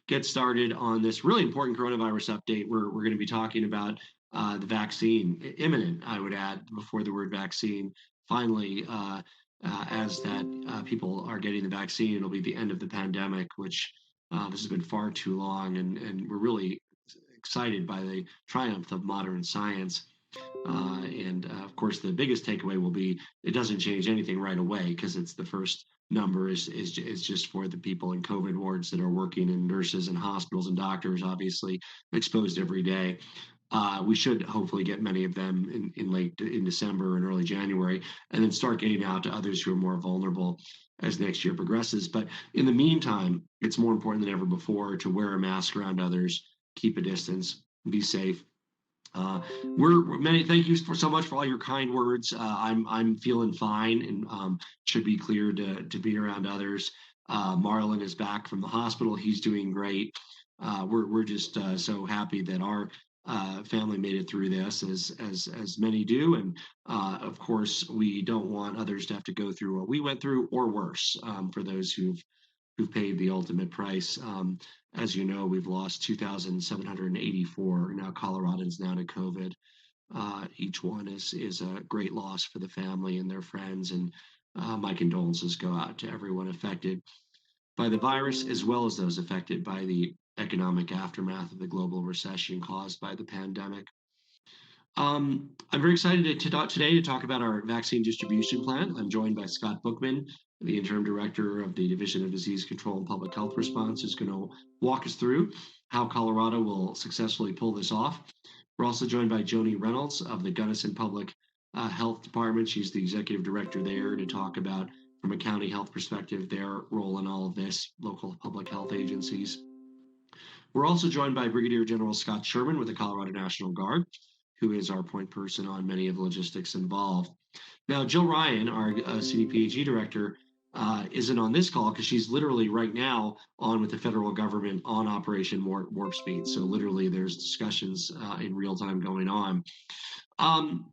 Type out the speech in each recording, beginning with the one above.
Get started on this really important coronavirus update. We're going to be talking about the vaccine, imminent, I would add, before the word vaccine. Finally, as that people are getting the vaccine, it'll be the end of the pandemic, which this has been far too long, and we're really excited by the triumph of modern science. And of course, the biggest takeaway will be it doesn't change anything right away because it's the first number is just for the people in COVID wards that are working, and nurses and hospitals and doctors, obviously exposed every day. We should hopefully get many of them in December and early January, and then start getting out to others who are more vulnerable as next year progresses. But in the meantime, it's more important than ever before to wear a mask around others, keep a distance, be safe. We're many. Thank you so much for all your kind words. I'm feeling fine and should be clear to be around others. Marlon is back from the hospital. He's doing great. We're just so happy that our family made it through this, as many do, and of course we don't want others to have to go through what we went through or worse. For those who've paid the ultimate price. As you know, we've lost 2,784 now Coloradans now to COVID. Each one is a great loss for the family and their friends, and my condolences go out to everyone affected by the virus, as well as those affected by the economic aftermath of the global recession caused by the pandemic. I'm very excited today to talk about our vaccine distribution plan. I'm joined by Scott Bookman, the interim director of the Division of Disease Control and Public Health Response, who's going to walk us through how Colorado will successfully pull this off. We're also joined by Joni Reynolds of the Gunnison Public Health Department. She's the executive director there, to talk about, from a county health perspective, their role in all of this, local public health agencies. We're also joined by Brigadier General Scott Sherman with the Colorado National Guard, who is our point person on many of the logistics involved. Now, Jill Ryan, our CDPHE director, isn't on this call because she's literally right now on with the federal government on Operation Warp Speed. So literally there's discussions in real time going on.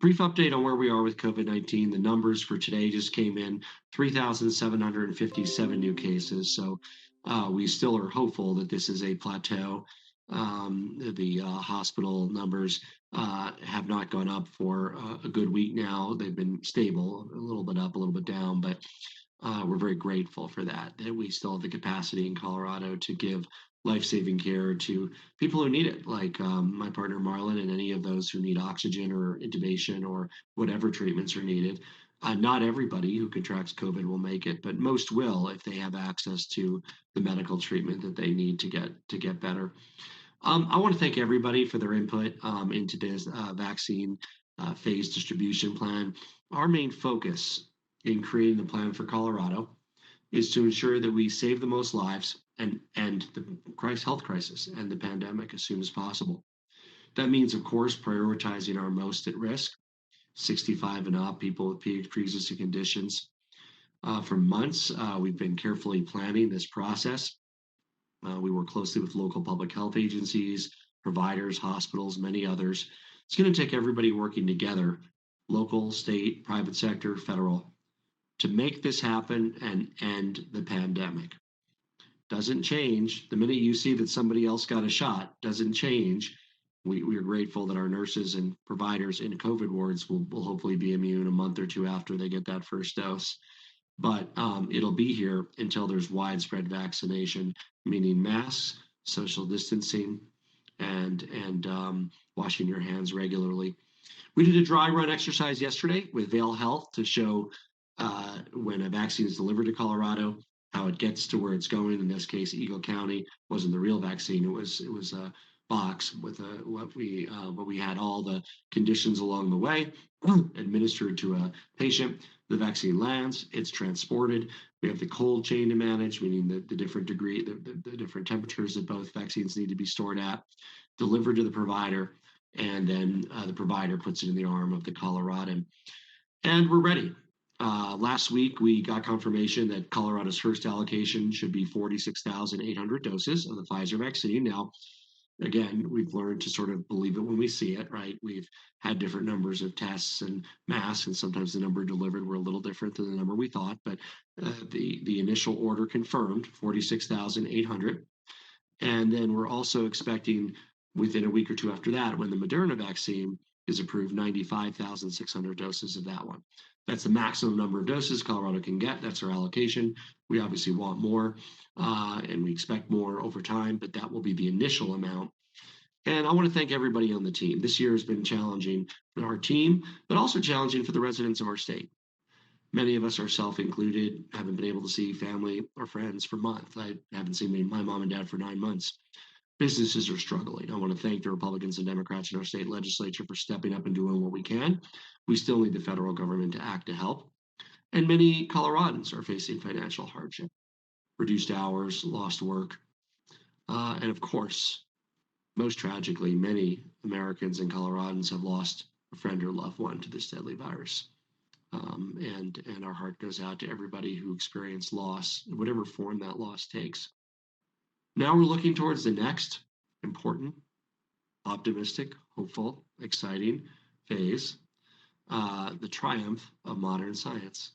Brief update on where we are with COVID-19. The numbers for today just came in, 3,757 new cases. So we still are hopeful that this is a plateau. The hospital numbers have not gone up for a good week now. They've been stable, a little bit up, a little bit down, but we're very grateful for that we still have the capacity in Colorado to give life-saving care to people who need it, like my partner Marlon, and any of those who need oxygen or intubation or whatever treatments are needed. Not everybody who contracts COVID will make it, but most will if they have access to the medical treatment that they need to get better. I want to thank everybody for their input into this vaccine phase distribution plan. Our main focus in creating the plan for Colorado is to ensure that we save the most lives and end the health crisis and the pandemic as soon as possible. That means, of course, prioritizing our most at risk, 65 and up, people with pre-existing conditions. For months, we've been carefully planning this process. We work closely with local public health agencies, providers, hospitals, many others. It's going to take everybody working together, local, state, private sector, federal, to make this happen and end the pandemic. Doesn't change. The minute you see that somebody else got a shot, doesn't change. We are grateful that our nurses and providers in COVID wards will hopefully be immune a month or two after they get that first dose. But it'll be here until there's widespread vaccination, meaning masks, social distancing, and washing your hands regularly. We did a dry run exercise yesterday with Vail Health to show when a vaccine is delivered to Colorado, how it gets to where it's going. In this case, Eagle County wasn't the real vaccine; it was a box with what we had all the conditions along the way administered to a patient. The vaccine lands, it's transported. We have the cold chain to manage, meaning the different degree, the different temperatures that both vaccines need to be stored at, delivered to the provider, and then the provider puts it in the arm of the Coloradan. And we're ready. Last week, we got confirmation that Colorado's first allocation should be 46,800 doses of the PFIZER vaccine. Now, again, we've learned to sort of believe it when we see it, right? We've had different numbers of tests and masks, and sometimes the number delivered were a little different than the number we thought, but the initial order confirmed 46,800. And then we're also expecting within a week or two after that, when the Moderna vaccine is approved, 95,600 doses of that one. That's the maximum number of doses Colorado can get. That's our allocation. We obviously want more, and we expect more over time, but that will be the initial amount. And I want to thank everybody on the team. This year has been challenging for our team, but also challenging for the residents of our state. Many of us, ourselves included, haven't been able to see family or friends for months. I haven't seen my mom and dad for 9 months. Businesses are struggling. I want to thank the Republicans and Democrats in our state legislature for stepping up and doing what we can. We still need the federal government to act to help. And many Coloradans are facing financial hardship, reduced hours, lost work. And of course, most tragically, many Americans and Coloradans have lost a friend or loved one to this deadly virus. And our heart goes out to everybody who experienced loss, whatever form that loss takes. Now we're looking towards the next important, optimistic, hopeful, exciting phase, the triumph of modern science.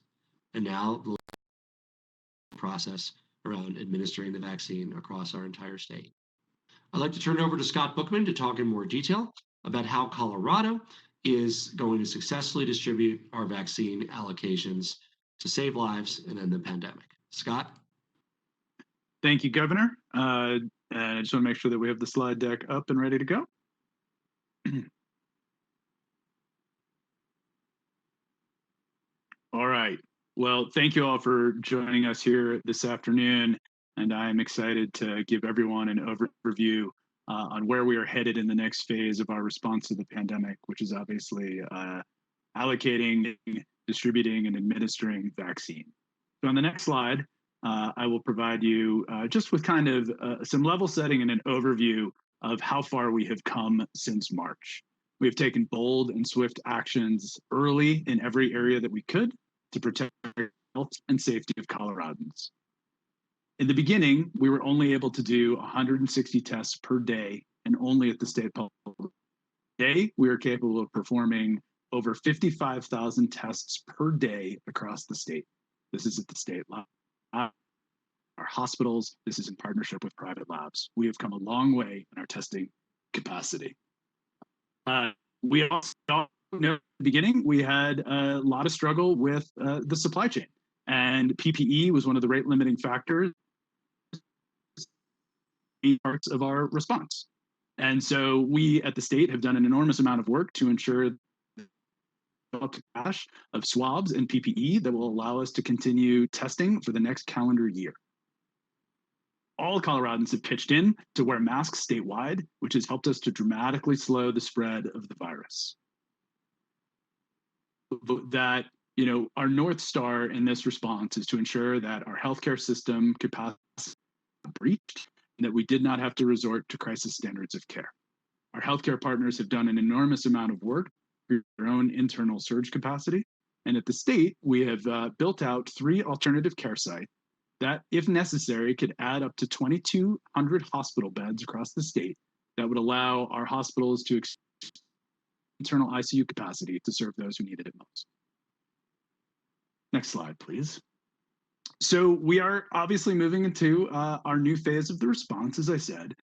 And now the process around administering the vaccine across our entire state. I'd like to turn it over to Scott Bookman to talk in more detail about how Colorado is going to successfully distribute our vaccine allocations to save lives and end the pandemic. Scott? Thank you, Governor. I just want to make sure that we have the slide deck up and ready to go. All right. Well, thank you all for joining us here this afternoon, and I'm excited to give everyone an overview on where we are headed in the next phase of our response to the pandemic, which is obviously allocating, distributing, and administering vaccine. So on the next slide, I will provide you just with kind of some level setting and an overview of how far we have come since March. We have taken bold and swift actions early in every area that we could to protect the health and safety of Coloradans. In the beginning, we were only able to do 160 tests per day and only at the state public. Today, we are capable of performing over 55,000 tests per day across the state. This is at the state lab, our hospitals. This is in partnership with private labs. We have come a long way in our testing capacity. We also know at the beginning, we had a lot of struggle with the supply chain, and PPE was one of the rate limiting factors in parts of our response. And so we at the state have done an enormous amount of work to ensure cache of swabs and PPE that will allow us to continue testing for the next calendar year. All Coloradans have pitched in to wear masks statewide, which has helped us to dramatically slow the spread of the virus. That, our North Star in this response is to ensure that our healthcare system capacity is breached and that we did not have to resort to crisis standards of care. Our healthcare partners have done an enormous amount of work for their own internal surge capacity. And at the state, we have built out 3 alternative care sites that, if necessary, could add up to 2,200 hospital beds across the state that would allow our hospitals to internal ICU capacity to serve those who needed it most. Next slide, please. So we are obviously moving into our new phase of the response, as I said,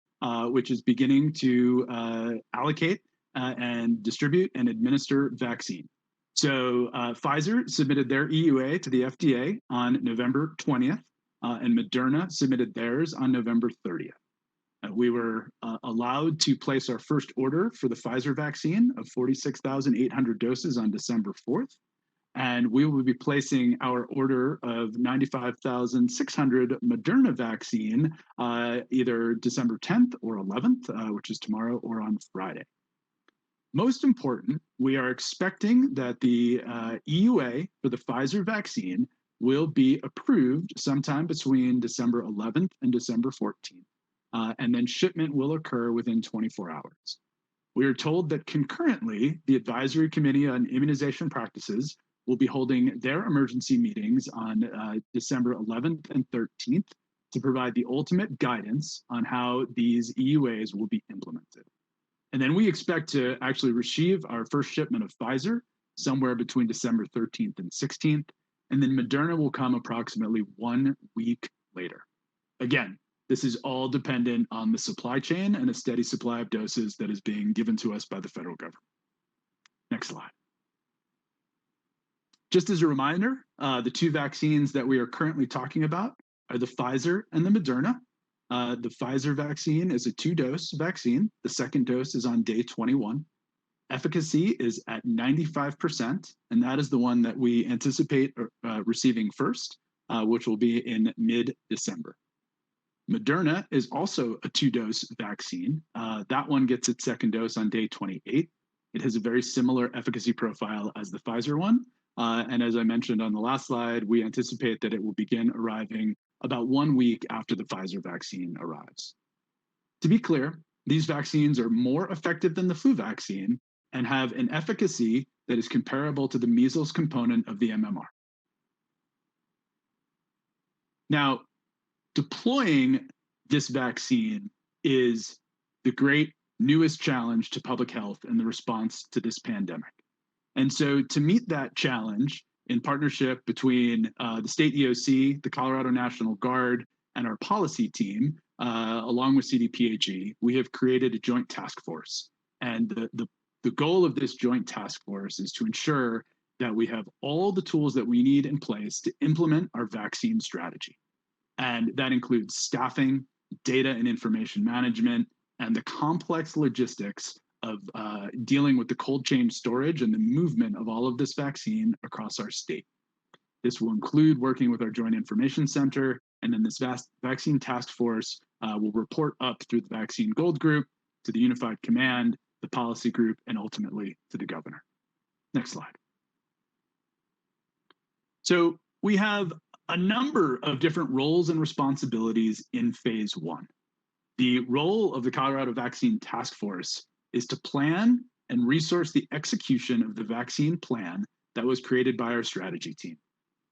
which is beginning to allocate and distribute and administer vaccine. So PFIZER submitted their EUA to the FDA on November 20th, and Moderna submitted theirs on November 30th. We were allowed to place our first order for the PFIZER vaccine of 46,800 doses on December 4th. And we will be placing our order of 95,600 Moderna vaccine either December 10th or 11th, which is tomorrow, or on Friday. Most important, we are expecting that the EUA for the PFIZER vaccine will be approved sometime between December 11th and December 14th, and then shipment will occur within 24 hours. We are told that concurrently, the Advisory Committee on Immunization Practices will be holding their emergency meetings on December 11th and 13th to provide the ultimate guidance on how these EUAs will be implemented. And then we expect to actually receive our first shipment of PFIZER somewhere between December 13th and 16th, and then Moderna will come approximately 1 week later. Again, This is all dependent on the supply chain and a steady supply of doses that is being given to us by the federal government. Next slide. Just as a reminder, the two vaccines that we are currently talking about are the Pfizer and the Moderna. The Pfizer vaccine is a 2-dose vaccine. The second dose is on day 21. Efficacy is at 95%, and that is the one that we anticipate receiving first, which will be in mid-December. Moderna is also a 2-dose vaccine. That one gets its second dose on day 28. It has a very similar efficacy profile as the Pfizer one. And as I mentioned on the last slide, we anticipate that it will begin arriving about 1 week after the Pfizer vaccine arrives. To be clear, these vaccines are more effective than the flu vaccine and have an efficacy that is comparable to the measles component of the MMR. Now, deploying this vaccine is the great newest challenge to public health and the response to this pandemic. And so to meet that challenge, in partnership between the state EOC, the Colorado National Guard, and our policy team, along with CDPHE, we have created a joint task force. And the goal of this joint task force is to ensure that we have all the tools that we need in place to implement our vaccine strategy. And that includes staffing, data and information management, and the complex logistics of dealing with the cold chain storage and the movement of all of this vaccine across our state. This will include working with our Joint Information Center, and then this vaccine task force will report up through the Vaccine Gold Group, to the Unified Command, the policy group, and ultimately to the governor. Next slide. So we have a number of different roles and responsibilities in phase one. The role of the Colorado Vaccine Task Force is to plan and resource the execution of the vaccine plan that was created by our strategy team.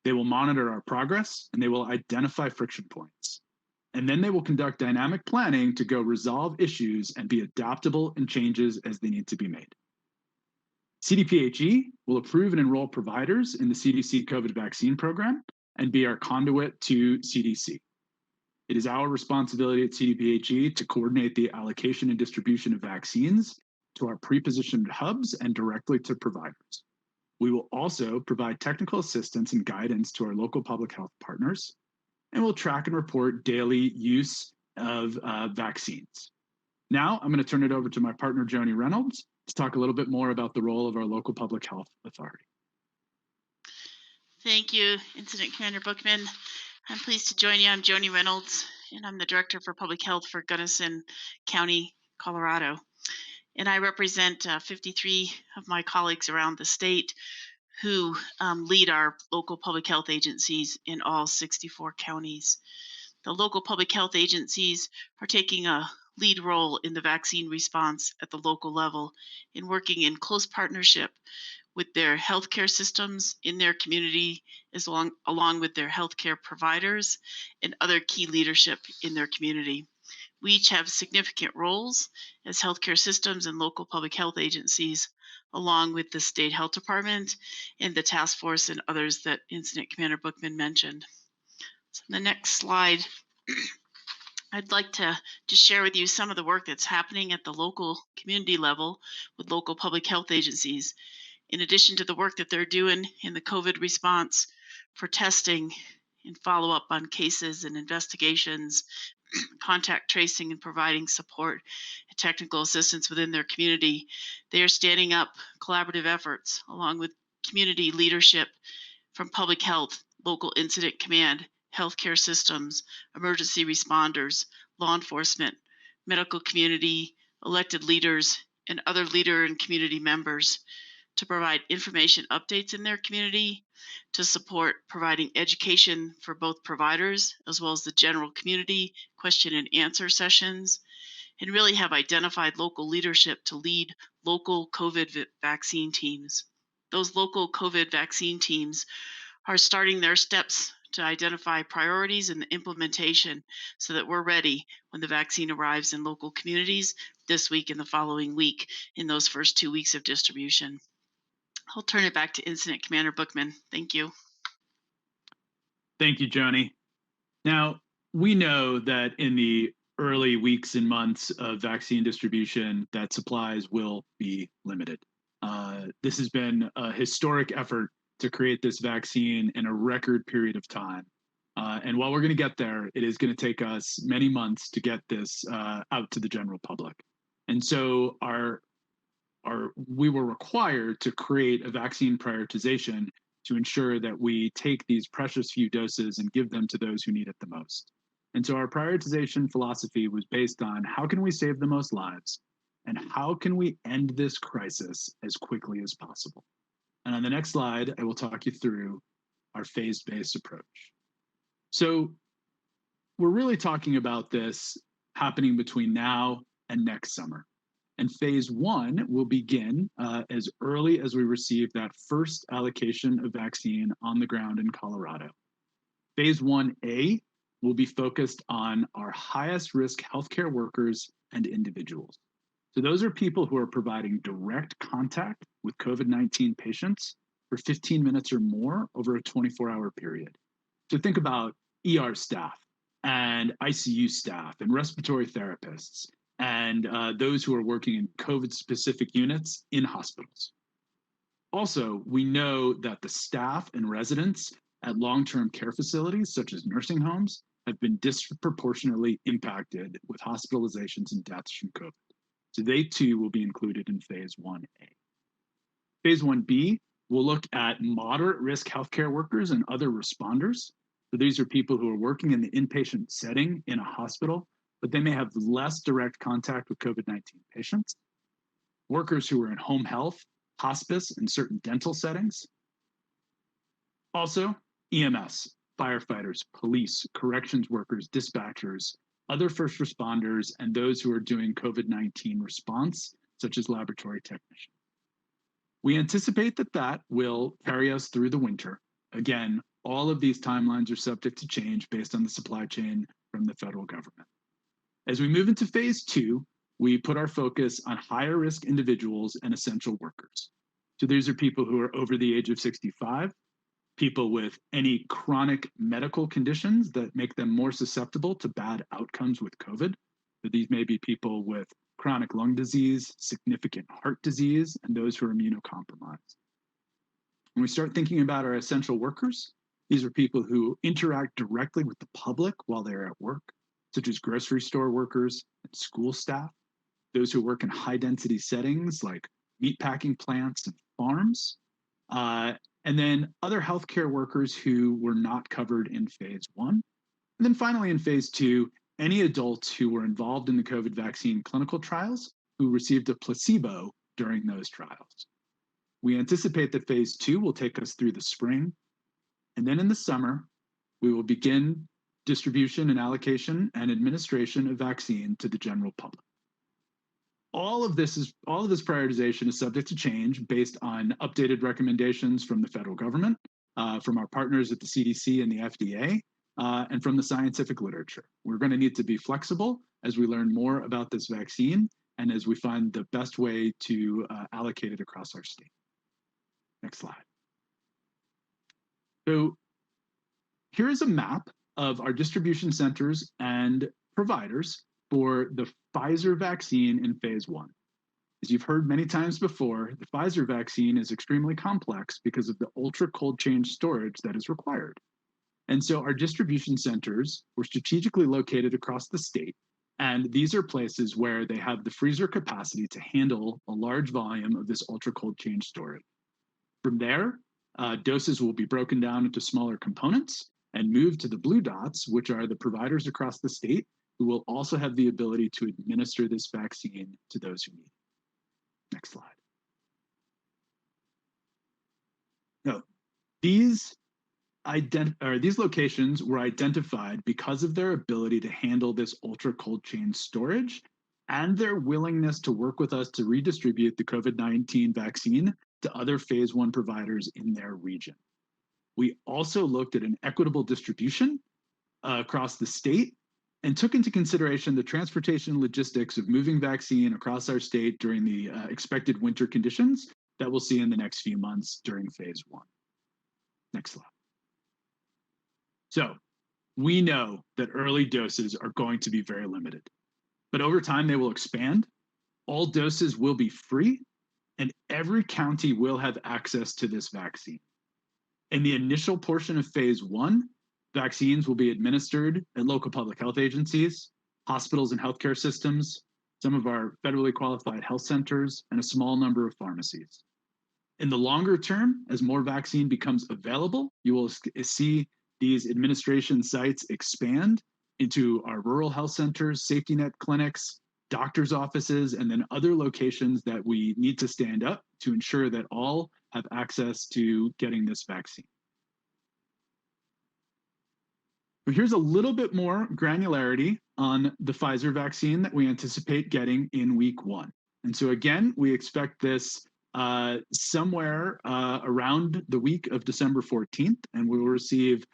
They will monitor our progress and they will identify friction points. And then they will conduct dynamic planning to go resolve issues and be adaptable in changes as they need to be made. CDPHE will approve and enroll providers in the CDC COVID vaccine program and be our conduit to CDC. It is our responsibility at CDPHE to coordinate the allocation and distribution of vaccines to our pre-positioned hubs and directly to providers. We will also provide technical assistance and guidance to our local public health partners, and we'll track and report daily use of vaccines. Now, I'm going to turn it over to my partner, Joni Reynolds, to talk a little bit more about the role of our local public health authority. Thank you, Incident Commander Bookman. I'm pleased to join you. I'm Joni Reynolds, and I'm the Director for Public Health for Gunnison County, Colorado. And I represent 53 of my colleagues around the state who lead our local public health agencies in all 64 counties. The local public health agencies are taking a lead role in the vaccine response at the local level in working in close partnership with their healthcare systems in their community, along with their healthcare providers and other key leadership in their community. We each have significant roles as healthcare systems and local public health agencies, along with the state health department and the task force and others that Incident Commander Bookman mentioned. So the next slide, I'd like to just share with you some of the work that's happening at the local community level with local public health agencies. In addition to the work that they're doing in the COVID response for testing and follow up on cases and investigations, contact tracing and providing support and technical assistance within their community, they are standing up collaborative efforts along with community leadership from public health, local incident command, healthcare systems, emergency responders, law enforcement, medical community, elected leaders, and other leader and community members to provide information updates in their community, to support providing education for both providers as well as the general community, question and answer sessions, and really have identified local leadership to lead local COVID vaccine teams. Those local COVID vaccine teams are starting their steps to identify priorities and the implementation so that we're ready when the vaccine arrives in local communities this week and the following week in those first 2 weeks of distribution. I'll turn it back to Incident Commander Bookman. Thank you. Thank you, Joni. Now, we know that in the early weeks and months of vaccine distribution, that supplies will be limited. This has been a historic effort to create this vaccine in a record period of time. And while we're going to get there, it is going to take us many months to get this out to the general public. And so we were required to create a vaccine prioritization to ensure that we take these precious few doses and give them to those who need it the most. And so our prioritization philosophy was based on how can we save the most lives and how can we end this crisis as quickly as possible. And on the next slide, I will talk you through our phase-based approach. So we're really talking about this happening between now and next summer. And phase one will begin as early as we receive that first allocation of vaccine on the ground in Colorado. Phase 1A will be focused on our highest risk healthcare workers and individuals. So those are people who are providing direct contact with COVID-19 patients for 15 minutes or more over a 24-hour period. So think about ER staff and ICU staff and respiratory therapists and those who are working in COVID-specific units in hospitals. Also, we know that the staff and residents at long-term care facilities, such as nursing homes, have been disproportionately impacted with hospitalizations and deaths from COVID. So they too will be included in phase 1A. Phase 1B will look at moderate risk healthcare workers and other responders. So these are people who are working in the inpatient setting in a hospital, but they may have less direct contact with COVID-19 patients. Workers who are in home health, hospice, and certain dental settings. Also, EMS, firefighters, police, corrections workers, dispatchers, other first responders, and those who are doing COVID-19 response, such as laboratory technicians. We anticipate that will carry us through the winter. Again, all of these timelines are subject to change based on the supply chain from the federal government. As we move into phase 2, we put our focus on higher risk individuals and essential workers. So these are people who are over the age of 65, people with any chronic medical conditions that make them more susceptible to bad outcomes with COVID. So these may be people with chronic lung disease, significant heart disease, and those who are immunocompromised. When we start thinking about our essential workers, these are people who interact directly with the public while they're at work, such as grocery store workers and school staff, those who work in high density settings like meatpacking plants and farms, and then other healthcare workers who were not covered in phase 1. And then finally in phase 2, any adults who were involved in the COVID vaccine clinical trials who received a placebo during those trials. We anticipate that phase 2 will take us through the spring, and then in the summer, we will begin distribution and allocation and administration of vaccine to the general public. All of this prioritization is subject to change based on updated recommendations from the federal government, from our partners at the CDC and the FDA, and from the scientific literature. We're going to need to be flexible as we learn more about this vaccine and as we find the best way to allocate it across our state. Next slide. So here's a map of our distribution centers and providers for the PFIZER vaccine in phase 1. As you've heard many times before, the PFIZER vaccine is extremely complex because of the ultra cold chain storage that is required. And so our distribution centers were strategically located across the state, and these are places where they have the freezer capacity to handle a large volume of this ultra cold chain storage. From there, doses will be broken down into smaller components and moved to the blue dots, which are the providers across the state who will also have the ability to administer this vaccine to those who need it. Next slide. No, these locations were identified because of their ability to handle this ultra cold chain storage and their willingness to work with us to redistribute the COVID-19 vaccine to other phase 1 providers in their region. We also looked at an equitable distribution across the state and took into consideration the transportation logistics of moving vaccine across our state during the expected winter conditions that we'll see in the next few months during phase 1. Next slide. So We know that early doses are going to be very limited, but over time they will expand. All doses will be free, and every county will have access to this vaccine. In the initial portion of phase 1, vaccines will be administered at local public health agencies, hospitals and healthcare systems, some of our federally qualified health centers, and a small number of pharmacies. In the longer term, as more vaccine becomes available, you will see these administration sites expand into our rural health centers, safety net clinics, doctors' offices, and then other locations that we need to stand up to ensure that all have access to getting this vaccine. But here's a little bit more granularity on the Pfizer vaccine that we anticipate getting in week 1. And so again, we expect this somewhere around the week of December 14th, and we will receive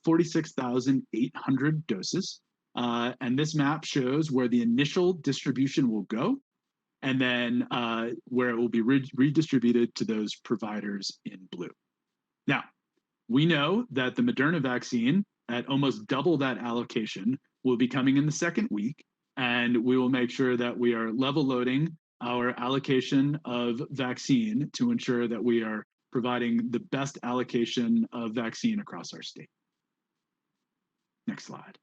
46,800 doses. And this map shows where the initial distribution will go, and then where it will be redistributed to those providers in blue. Now, we know that the Moderna vaccine, at almost double that allocation, will be coming in the second week, and we will make sure that we are level loading our allocation of vaccine to ensure that we are providing the best allocation of vaccine across our state. Next slide.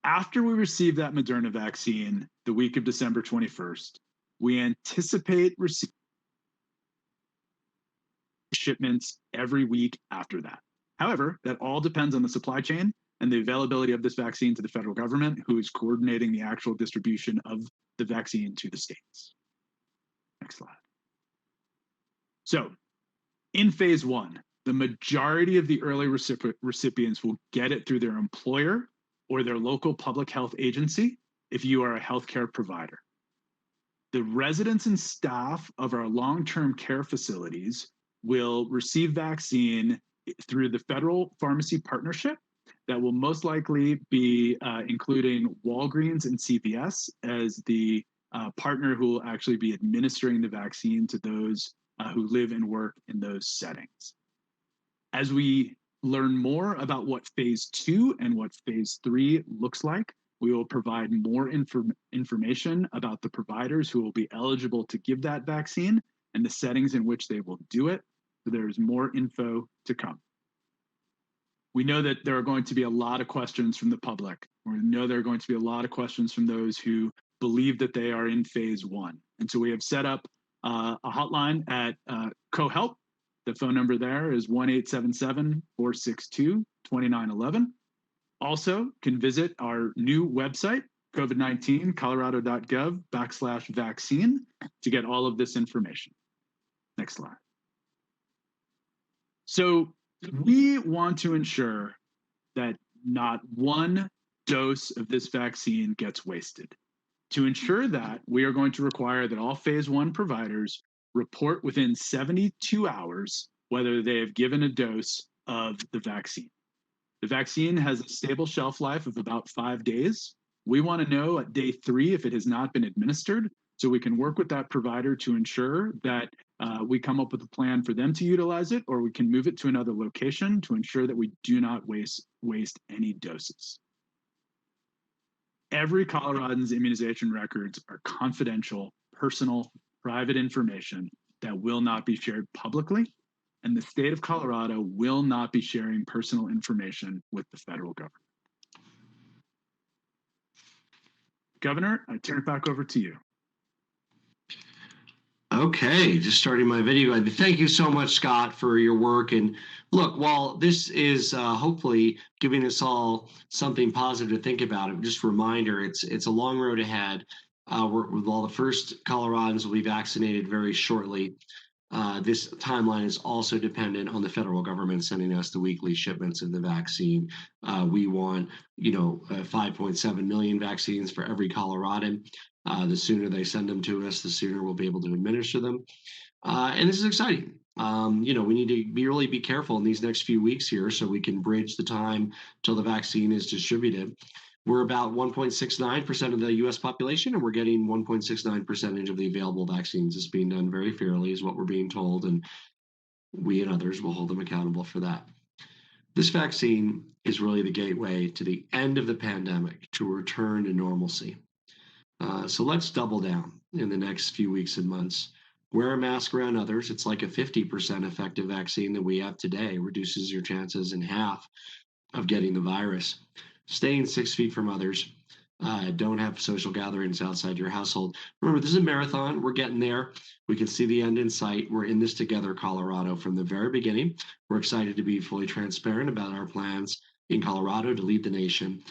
After we receive that Moderna vaccine the week of December 21st, we anticipate receiving shipments every week after that. However, that all depends on the supply chain and the availability of this vaccine to the federal government, who is coordinating the actual distribution of the vaccine to the states. Next slide. So, in phase 1, the majority of the early recipients will get it through their employer or their local public health agency if you are a healthcare provider. The residents and staff of our long-term care facilities will receive vaccine through the federal pharmacy partnership that will most likely be including Walgreens and CVS as the partner who will actually be administering the vaccine to those who live and work in those settings. As we learn more about what phase 2 and what phase 3 looks like, we will provide more information about the providers who will be eligible to give that vaccine and the settings in which they will do it. So there's more info to come. We know that there are going to be a lot of questions from the public. We know there are going to be a lot of questions from those who believe that they are in phase 1. And so we have set up a hotline at CoHelp. The phone number there is 1-877-462-2911. Also, can visit our new website, COVID-19, colorado.gov/vaccine, to get all of this information. Next slide. So we want to ensure that not one dose of this vaccine gets wasted. To ensure that, we are going to require that all phase 1 providers report within 72 hours whether they have given a dose of the vaccine. The vaccine has a stable shelf life of about 5 days. We want to know at day 3 if it has not been administered, so we can work with that provider to ensure that we come up with a plan for them to utilize it, or we can move it to another location to ensure that we do not waste any doses. Every Coloradan's immunization records are confidential, personal, private information that will not be shared publicly, and the state of Colorado will not be sharing personal information with the federal government. Governor, I turn it back over to you. Okay, just starting my video. Thank you so much, Scott, for your work. And look, while this is hopefully giving us all something positive to think about, just a reminder, it's a long road ahead. With all the first Coloradans will be vaccinated very shortly. This timeline is also dependent on the federal government sending us the weekly shipments of the vaccine. We want, 5.7 million vaccines for every Coloradan. The sooner they send them to us, the sooner we'll be able to administer them. And this is exciting. We need to really be careful in these next few weeks here so we can bridge the time till the vaccine is distributed. We're about 1.69% of the U.S. population, and we're getting 1.69% of the available vaccines. It's being done very fairly, is what we're being told. And We and others will hold them accountable for that. This vaccine is really the gateway to the end of the pandemic, to return to normalcy. So let's double down in the next few weeks and months. Wear a mask around others. It's like a 50% effective vaccine that we have today, reduces your chances in half of getting the virus. Staying 6 feet from others. Don't have social gatherings outside your household. Remember, this is a marathon. We're getting there. We can see the end in sight. We're in this together, Colorado, from the very beginning. We're excited to be fully transparent about our plans in Colorado to lead the nation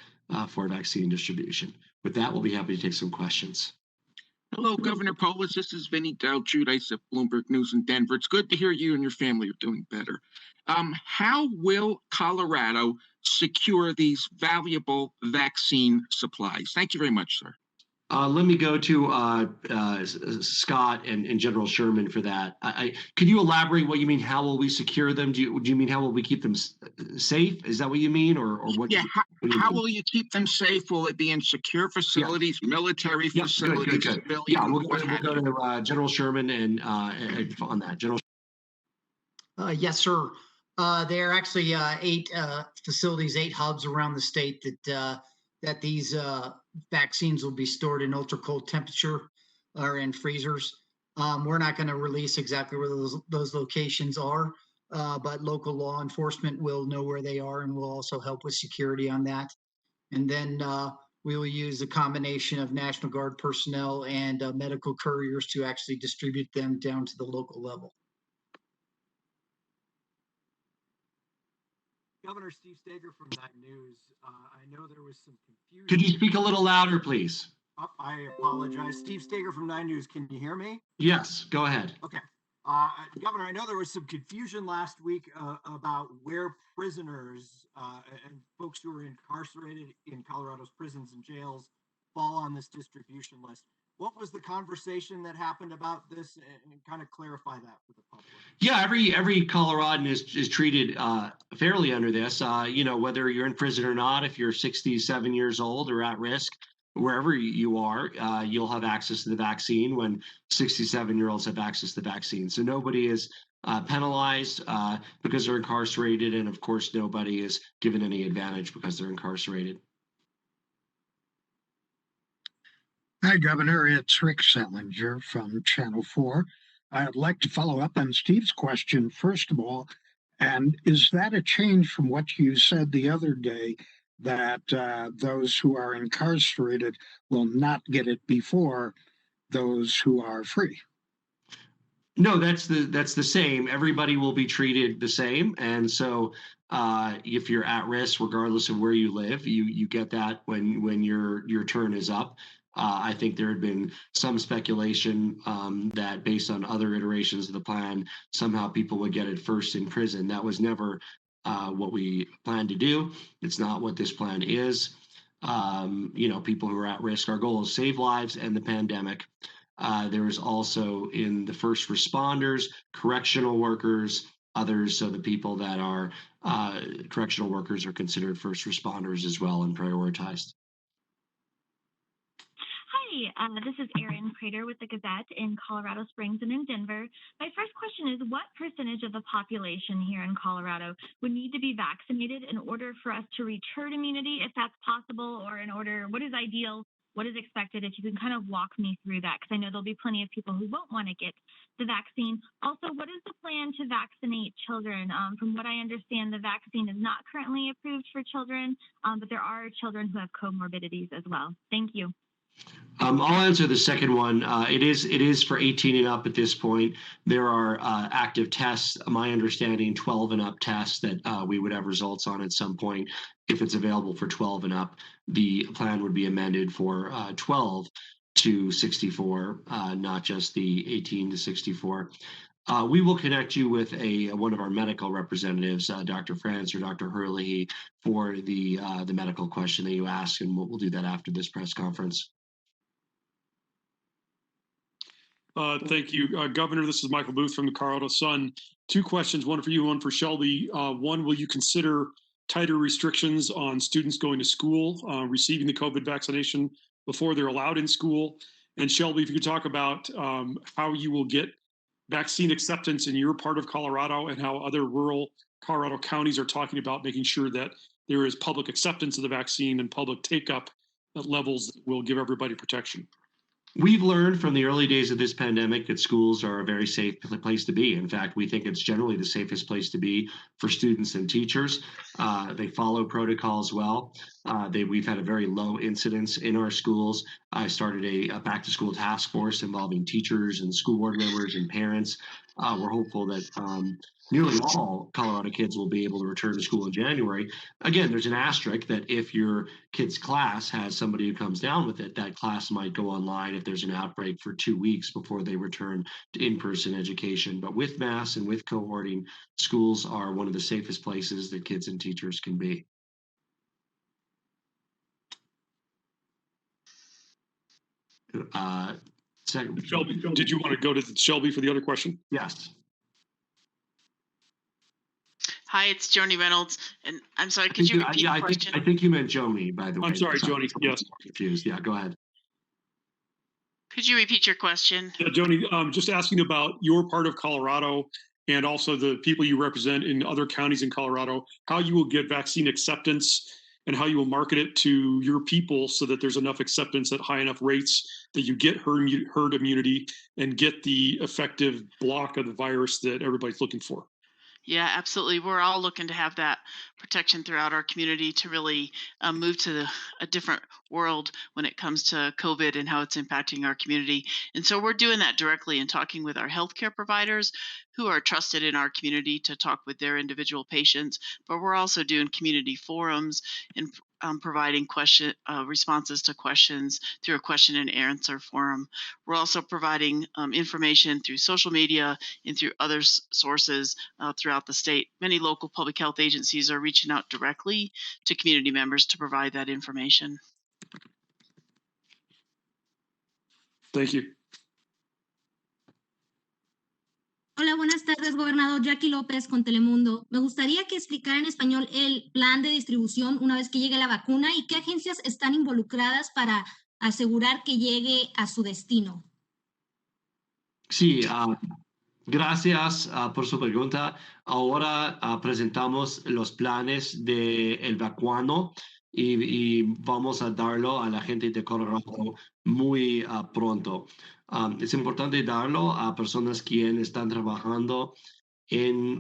for vaccine distribution. With that, we'll be happy to take some questions. Hello, Governor Polis. This is Vinny Del Giudice of Bloomberg News in Denver. It's good to hear you and your family are doing better. How will Colorado secure these valuable vaccine supplies? Thank you very much, sir. Let me go to Scott and General Sherman for that. Could you elaborate what you mean? How will we secure them? Do you mean how will we keep them safe? Is that what you mean, or what? Yeah. How will you keep them safe? Will it be in secure facilities, military facilities? Good. Yeah, we'll go to General Sherman and on that. General. Yes, sir. There are actually 8 facilities, 8 hubs around the state that these vaccines will be stored in ultra cold temperature or in freezers. We're not going to release exactly where those locations are, but local law enforcement will know where they are and will also help with security on that. And then we will use a combination of National Guard personnel and medical couriers to actually distribute them down to the local level. Governor Steve Steger from 9 News. I know there was some confusion. Could you speak a little louder, please? Oh, I apologize. Steve Steger from 9 News. Can you hear me? Yes, go ahead. Okay. Governor, I know there was some confusion last week about where prisoners and folks who are incarcerated in Colorado's prisons and jails fall on this distribution list. What was the conversation that happened about this, and kind of clarify that for the public? Yeah, every Coloradan is treated fairly under this. Whether you're in prison or not, if you're 67 years old or at risk, wherever you are, you'll have access to the vaccine when 67-year-olds have access to the vaccine. So nobody is penalized because they're incarcerated, and of course, nobody is given any advantage because they're incarcerated. Hi, Governor. It's Rick Sellinger from Channel 4. I'd like to follow up on Steve's question, first of all. And is that a change from what you said the other day, that those who are incarcerated will not get it before those who are free? No, that's the same. Everybody will be treated the same. And so if you're at risk, regardless of where you live, you get that when your turn is up. I think there had been some speculation that based on other iterations of the plan, somehow people would get it first in prison. That was never what we planned to do. It's not what this plan is. People who are at risk, our goal is save lives and the pandemic. There is also in the first responders, correctional workers, others. So the people that are correctional workers are considered first responders as well and prioritized. Hi, this is Erin Prater with the Gazette in Colorado Springs and in Denver. My first question is, what percentage of the population here in Colorado would need to be vaccinated in order for us to reach herd immunity, if that's possible, or what is ideal, what is expected? If you can kind of walk me through that, because I know there'll be plenty of people who won't want to get the vaccine. Also, what is the plan to vaccinate children? From what I understand, the vaccine is not currently approved for children, but there are children who have comorbidities as well. Thank you. I'll answer the second one. It is for 18 and up at this point. There are active tests, my understanding, 12 and up tests that we would have results on at some point. If it's available for 12 and up, the plan would be amended for 12 to 64, not just the 18 to 64. We will connect you with one of our medical representatives, Dr. Franz or Dr. Hurley, for the medical question that you asked, and we'll do that after this press conference. Thank you, Governor. This is Michael Booth from the Colorado Sun. 2 questions, one for you, one for Shelby. One, will you consider tighter restrictions on students going to school, receiving the COVID vaccination before they're allowed in school? And Shelby, if you could talk about how you will get vaccine acceptance in your part of Colorado and how other rural Colorado counties are talking about making sure that there is public acceptance of the vaccine and public take-up at levels that will give everybody protection. We've learned from the early days of this pandemic that schools are a very safe place to be. In fact, we think it's generally the safest place to be for students and teachers. They follow protocols well. We've had a very low incidence in our schools. I started a back-to-school task force involving teachers and school board members and parents. We're hopeful that nearly all Colorado kids will be able to return to school in January. Again, there's an asterisk that if your kid's class has somebody who comes down with it, that class might go online if there's an outbreak for 2 weeks before they return to in-person education. But with masks and with cohorting, schools are one of the safest places that kids and teachers can be. Shelby, did you want to go to Shelby for the other question? Yes. Hi, it's Joni Reynolds, and I'm sorry, could you repeat the question? I think you meant Joni, by the way. I'm sorry, Joni, yes. Confused. Yeah, go ahead. Could you repeat your question? Yeah, Joni, just asking about your part of Colorado and also the people you represent in other counties in Colorado, how you will get vaccine acceptance and how you will market it to your people so that there's enough acceptance at high enough rates that you get herd immunity and get the effective block of the virus that everybody's looking for. Yeah, absolutely. We're all looking to have that protection throughout our community to really move to a different world when it comes to COVID and how it's impacting our community. And so we're doing that directly and talking with our healthcare providers who are trusted in our community to talk with their individual patients. But we're also doing community forums and providing responses to questions through a question and answer forum. We're also providing information through social media and through other sources throughout the state. Many local public health agencies are reaching out directly to community members to provide that information. Thank you. Hola, buenas tardes, gobernador. Jackie López con Telemundo. Me gustaría que explicara en español el plan de distribución una vez que llegue la vacuna y qué agencias están involucradas para asegurar que llegue a su destino. Sí, gracias por su pregunta. Ahora presentamos los planes del vacuno y vamos a darlo a la gente de Colorado muy pronto. Es importante darlo a personas quienes están trabajando en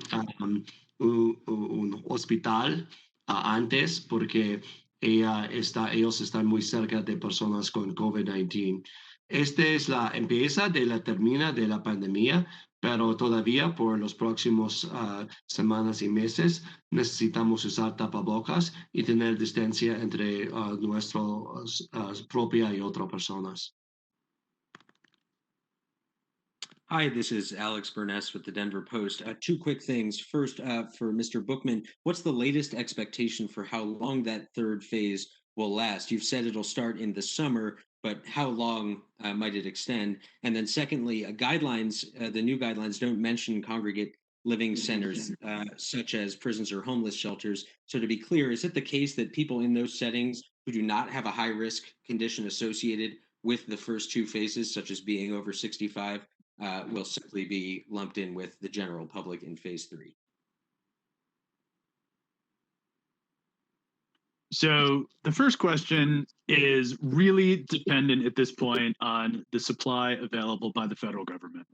un hospital antes porque ellos están muy cerca de personas con COVID-19. Esta es la empieza de la termina de la pandemia, pero todavía por los próximos semanas y meses necesitamos usar tapabocas y tener distancia entre nuestra propia y otras personas. Hi, this is Alex Burness with the Denver Post. Two quick things. First, for Mr. Bookman, what's the latest expectation for how long that third phase will last? You've said it'll start in the summer, but how long might it extend? And then secondly, the new guidelines don't mention congregate living centers such as prisons or homeless shelters. So to be clear, is it the case that people in those settings who do not have a high risk condition associated with the first two phases, such as being over 65, will simply be lumped in with the general public in phase 3? So the first question is really dependent at this point on the supply available by the federal government.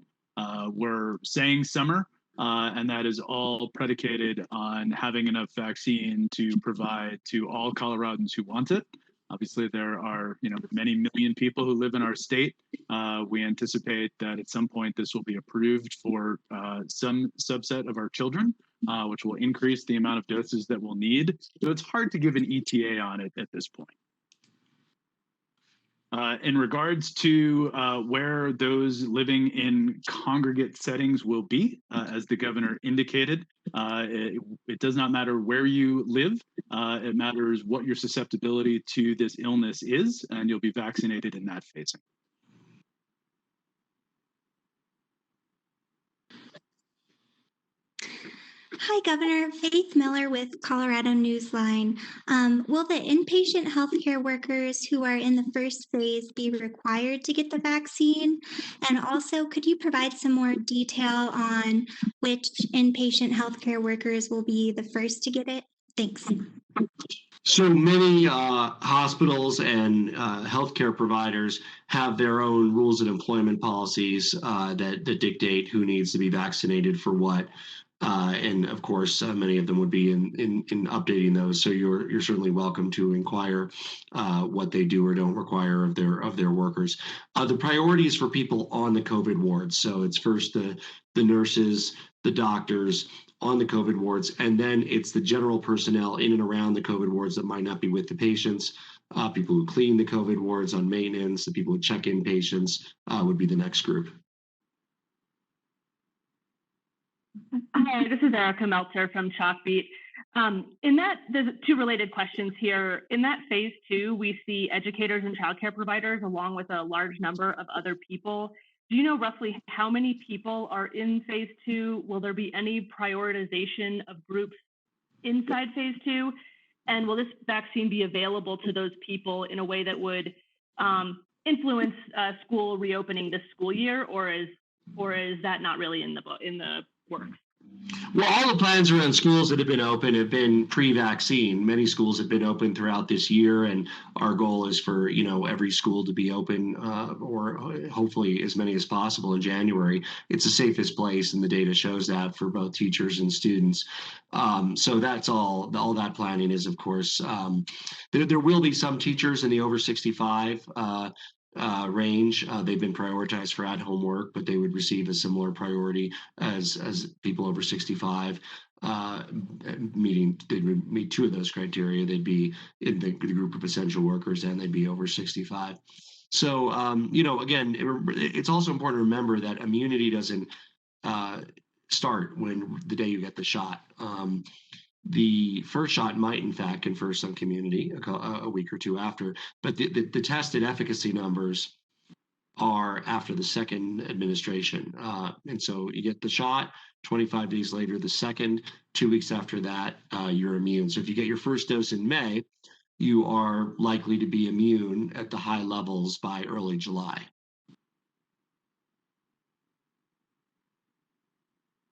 We're saying summer, and that is all predicated on having enough vaccine to provide to all Coloradans who want it. Obviously, there are many million people who live in our state. We anticipate that at some point this will be approved for some subset of our children, which will increase the amount of doses that we'll need. So it's hard to give an ETA on it at this point. In regards to where those living in congregate settings will be, as the governor indicated, it does not matter where you live. It matters what your susceptibility to this illness is, and you'll be vaccinated in that phasing. Hi, Governor. Faith Miller with Colorado Newsline. Will the inpatient healthcare workers who are in the first phase be required to get the vaccine? And also, could you provide some more detail on which inpatient healthcare workers will be the first to get it? Thanks. So many hospitals and healthcare providers have their own rules and employment policies that dictate who needs to be vaccinated for what. And of course, many of them would be in updating those. So you're certainly welcome to inquire what they do or don't require of their workers. The priorities for people on the COVID wards. So it's first the nurses, the doctors on the COVID wards, and then it's the general personnel in and around the COVID wards that might not be with the patients. People who clean the COVID wards on maintenance, the people who check in patients would be the next group. Hi, this is Erica Meltzer from Chalkbeat. There's two related questions here. In that phase 2, we see educators and childcare providers along with a large number of other people. Do you know roughly how many people are in phase 2? Will there be any prioritization of groups inside phase 2? And will this vaccine be available to those people in a way that would influence school reopening this school year, or is that not really in the works? Well, all the plans around schools that have been open have been pre-vaccine. Many schools have been open throughout this year, and our goal is for every school to be open, or hopefully as many as possible in January. It's the safest place, and the data shows that for both teachers and students. So that's all that planning is, of course. There will be some teachers in the over 65 range. They've been prioritized for at-home work, but they would receive a similar priority as people over 65. They would meet two of those criteria. They'd be in the group of essential workers, and they'd be over 65. So, again, it's also important to remember that immunity doesn't start when the day you get the shot. The first shot might, in fact, confer some immunity a week or two after, but the tested efficacy numbers are after the second administration. And so you get the shot, 25 days later, the second, 2 weeks after that, you're immune. So if you get your first dose in May, you are likely to be immune at the high levels by early July.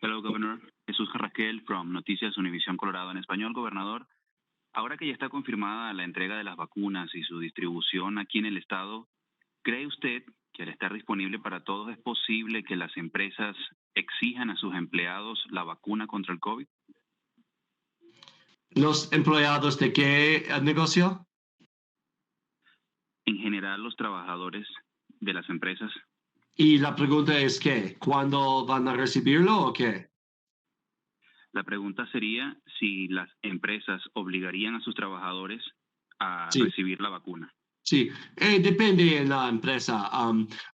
Hello, Governor. Jesús Carrasquel from Noticias Univisión Colorado en español. Gobernador, ahora que ya está confirmada la entrega de las vacunas y su distribución aquí en el estado, ¿cree usted que al estar disponible para todos es posible que las empresas exijan a sus empleados la vacuna contra el COVID? ¿Los empleados de qué negocio? En general, los trabajadores de las empresas. Y la pregunta es ¿qué? ¿Cuándo van a recibirlo o qué? La pregunta sería si las empresas obligarían a sus trabajadores a Sí. recibir la vacuna. Sí, depende de la empresa.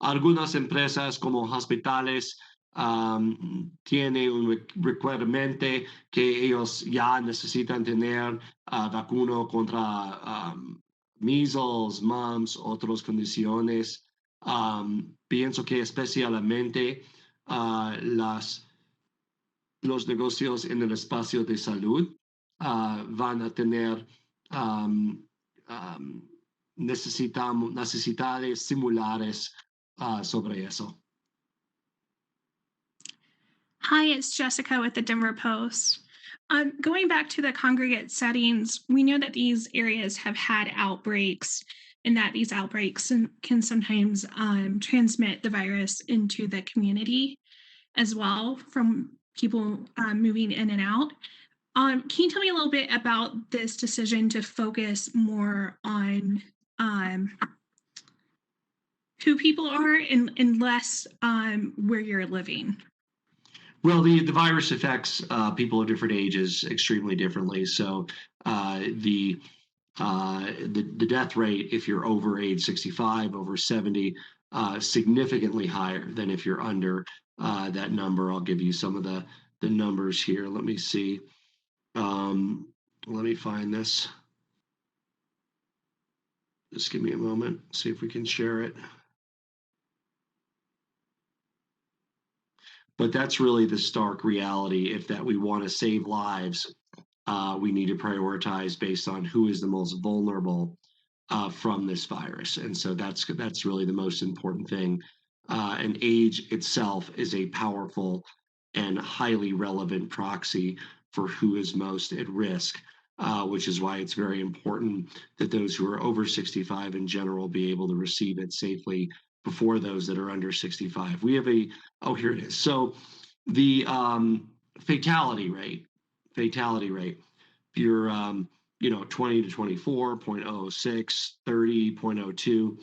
Algunas empresas como hospitales tienen un requerimiento que ellos ya necesitan tener vacuna contra measles, mumps, otras condiciones. Pienso que especialmente los negocios en el espacio de salud van a tener necesidades similares sobre eso. Hi, it's Jessica with the Denver Post. Going back to the congregate settings, we know that these areas have had outbreaks and that these outbreaks can sometimes transmit the virus into the community as well from people moving in and out. Can you tell me a little bit about this decision to focus more on who people are and less where you're living? Well, the virus affects people of different ages extremely differently. So the death rate, if you're over age 65, over 70, significantly higher than if you're under that number. I'll give you some of the numbers here. Let me see. Let me find this. Just give me a moment, see if we can share it. But that's really the stark reality. If that we want to save lives, we need to prioritize based on who is the most vulnerable from this virus. And so that's really the most important thing. And age itself is a powerful and highly relevant proxy for who is most at risk, which is why it's very important that those who are over 65 in general be able to receive it safely before those that are under 65. We have here it is. So the fatality rate, if you're 20 to 24, 0.06, 30, 0.02.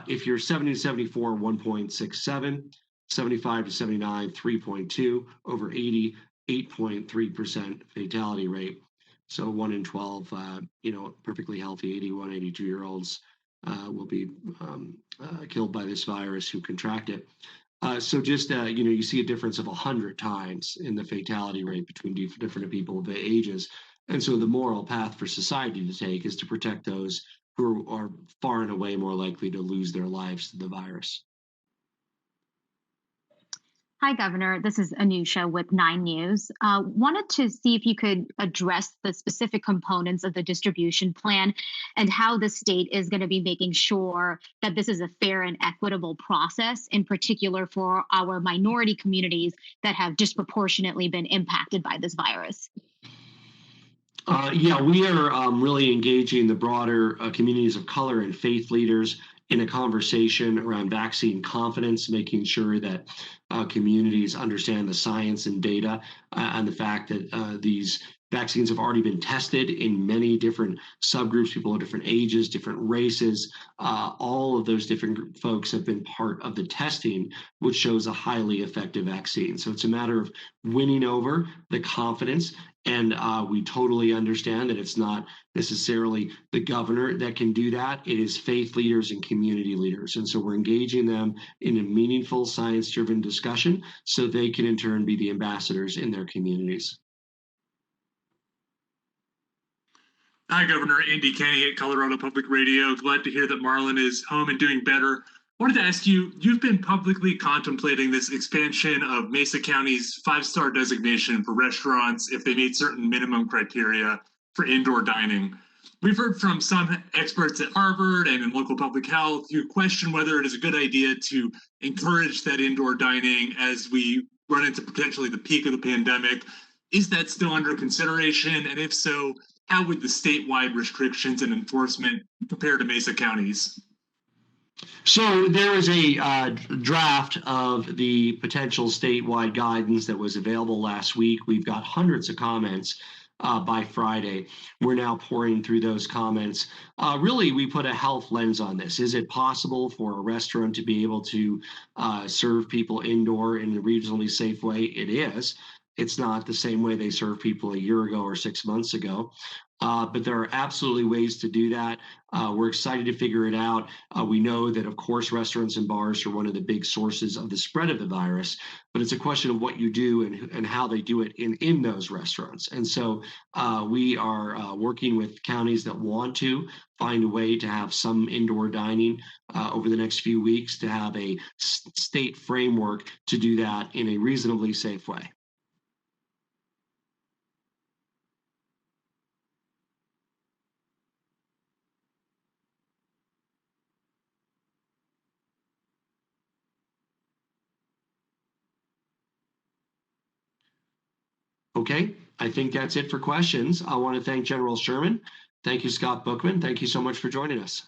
If you're 70 to 74, 1.67, 75 to 79, 3.2, over 80, 8.3% fatality rate. So 1 in 12, perfectly healthy 81, 82-year-olds will be killed by this virus who contract it. So just, you see a difference of 100 times in the fatality rate between different people of ages. And so the moral path for society to take is to protect those who are far and away more likely to lose their lives to the virus. Hi, Governor. This is Anusha with 9 News. Wanted to see if you could address the specific components of the distribution plan and how the state is going to be making sure that this is a fair and equitable process, in particular for our minority communities that have disproportionately been impacted by this virus. We are really engaging the broader communities of color and faith leaders in a conversation around vaccine confidence, making sure that communities understand the science and data and the fact that these vaccines have already been tested in many different subgroups, people of different ages, different races. All of those different folks have been part of the testing, which shows a highly effective vaccine. So it's a matter of winning over the confidence. And we totally understand that it's not necessarily the governor that can do that. It is faith leaders and community leaders. And so we're engaging them in a meaningful, science-driven discussion so they can in turn be the ambassadors in their communities. Hi, Governor. Andy Kenny at Colorado Public Radio. Glad to hear that Marlon is home and doing better. Wanted to ask you, you've been publicly contemplating this expansion of Mesa County's 5-star designation for restaurants if they meet certain minimum criteria for indoor dining. We've heard from some experts at Harvard and in local public health who question whether it is a good idea to encourage that indoor dining as we run into potentially the peak of the pandemic. Is that still under consideration? And if so, how would the statewide restrictions and enforcement compare to Mesa County's? So there is a draft of the potential statewide guidance that was available last week. We've got hundreds of comments by Friday. We're now pouring through those comments. Really, we put a health lens on this. Is it possible for a restaurant to be able to serve people indoor in a reasonably safe way? It is. It's not the same way they served people a year ago or 6 months ago. But there are absolutely ways to do that. We're excited to figure it out. We know that, of course, restaurants and bars are one of the big sources of the spread of the virus, but it's a question of what you do and how they do it in those restaurants. And so we are working with counties that want to find a way to have some indoor dining over the next few weeks to have a state framework to do that in a reasonably safe way. Okay, I think that's it for questions. I want to thank General Sherman. Thank you, Scott Bookman. Thank you so much for joining us.